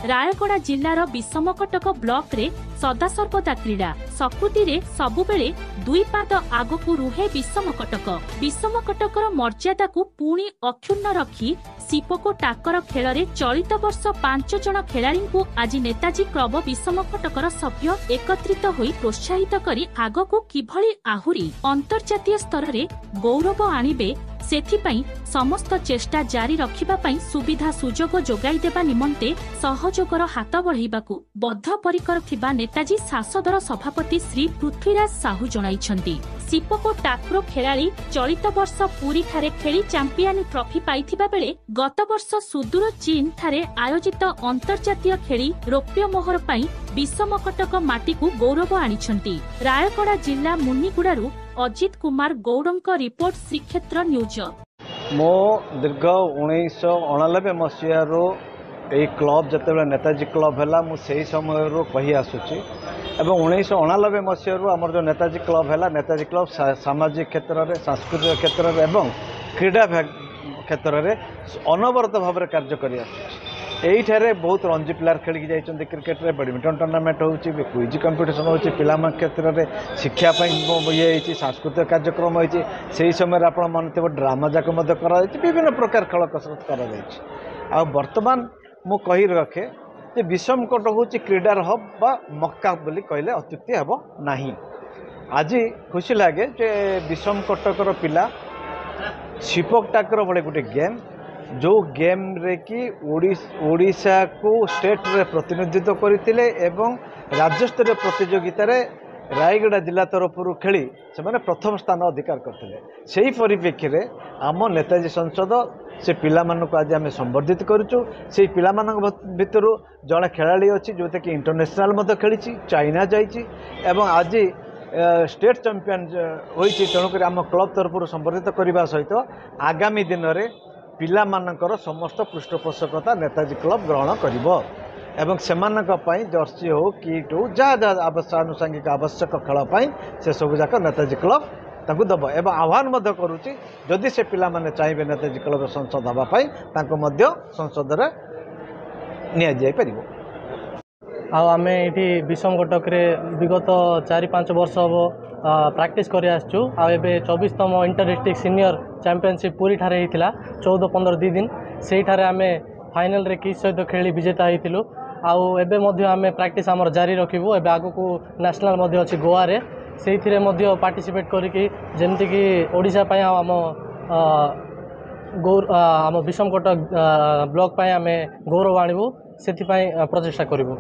Rayagada जिल्लार विषमकटक block रे सदासर्वदा क्रीड़ा सकृति रे सबुबेले दुई पाद आगकू रुहे विषमकटक। विषमकटकर मर्यादा को पुणी अक्षुण्ण रखी सिपको टाकर खेल रे चलित वर्ष 5 जन खेलाड़ी को आज नेताजी क्लब विषमकटकर सभ्य एकत्रित होई प्रोत्साहित करी आगकू किभली आहुरी अंतर्जातीय स्तर रे गौरव आनिबे सेथिपाई समस्त चेष्टा जारी रखिबा पाई सुविधा सुजोग जोगाई देबा निमंते सहयोगर हाथ बढ़ाइबाकू बद्धपरिकर थिबा नेताजी शासदर सभापति श्री पृथ्वीराज साहू जणाइछन्ति। सिपको टाक्रो खेलाड़ी चलित वर्ष पुरी ठारे खेली चैंपियन ट्रॉफी पाइथिबा बेले गत वर्ष सुदूर चीन ठारे आयोजित अंतर्जातीय खेली रौप्य मोहर पाई विषमकटक माटी को गौरव आनिछन्ति। रायगड़ा जिला मुनिगुड़ारू अजित कुमार गौड़ंक रिपोर्ट श्रीक्षेत्र न्यूज। मो दीर्घ 1989 मसीहारू यही क्लब जिते नेताजी क्लब है मुझे समय कही आसूची एवं 1989 मसीहारू आमर जो नेताजी क्लब है नेताजी क्लब सामाजिक क्षेत्र में सांस्कृतिक क्षेत्र में एवं क्रीड़ा क्षेत्र में अनवरत भाव कार्य कर यहीठारे बहुत रणजी प्लेयर खेलिक जाइए क्रिकेट रे बैडमिंटन टूर्नामेंट हो क्विज कंपिटिशन हो पिला क्षेत्र में शिक्षापी ये सांस्कृतिक कार्यक्रम होती से समय आप मन थे ड्रामा जाक विभिन्न प्रकार खेल कसरत कर बर्तमान मु कही रखे जे विषमकट हूँ क्रीडार हब बा मक्का बोली कहले अत्युक्ति हेब नहीं। आज खुशी लगे जे विषमकटकर पिला सिपक टाकर बड़े गोटे गेम जो गेम रे कि ओडिशा को स्टेट रे प्रतिनिधित्व करथिले एवं राज्य स्तरीय प्रतियोगिता रे रायगड़ा जिला तरफ खेली से प्रथम स्थान अधिकार करथिले। सेही परिप्रेक्षी रे आम नेताजी संसद से पिला मानक आज आम संबर्धित करूँ। से पिला मानक भितर जड़े खेलाड़ी अच्छी जोटा कि इंटरनेशनल मध्य खेली चाइना जाइए एवं आज स्टेट चैंपियन होती तेणुक आम क्लब तरफ संबर्धित करने सहित आगामी दिन में पिला मानकर समस्त पृष्ठपोषकता नेताजी क्लब ग्रहण करिवो एवं सेमानक पई जर्सी हो किट हो जहाँ आनुषंगिक आवश्यक खेल से सब जाक नेताजी क्लब तांको दब एवं आह्वान करुच्ची जदि से पिला माने चाहिए नेताजी क्लब संसद हाँपाई संसद में निया जाई परिवो। आम ये विषमकटक विगत 4-5 वर्ष हम प्रैक्टिस कर आसचु। आबे 24तम इंटर डिस्ट्रिक्ट सीनियर चैंपियनशिप पूरी ठारे होता 14-15 2 दिन से आम फाइनल रे किस सहित खेली विजेता होइतिलु। आबे आम प्रैक्टिस आमर जारी रखिबु। एबे आगु को नेशनल अच्छी गोवा रे से पार्टिसिपेट करिकी जेमति कि ओडिशा पय आम आम विषमकटक ब्लॉक पय आम गौरव आणिबु से प्रचेषा करिबु।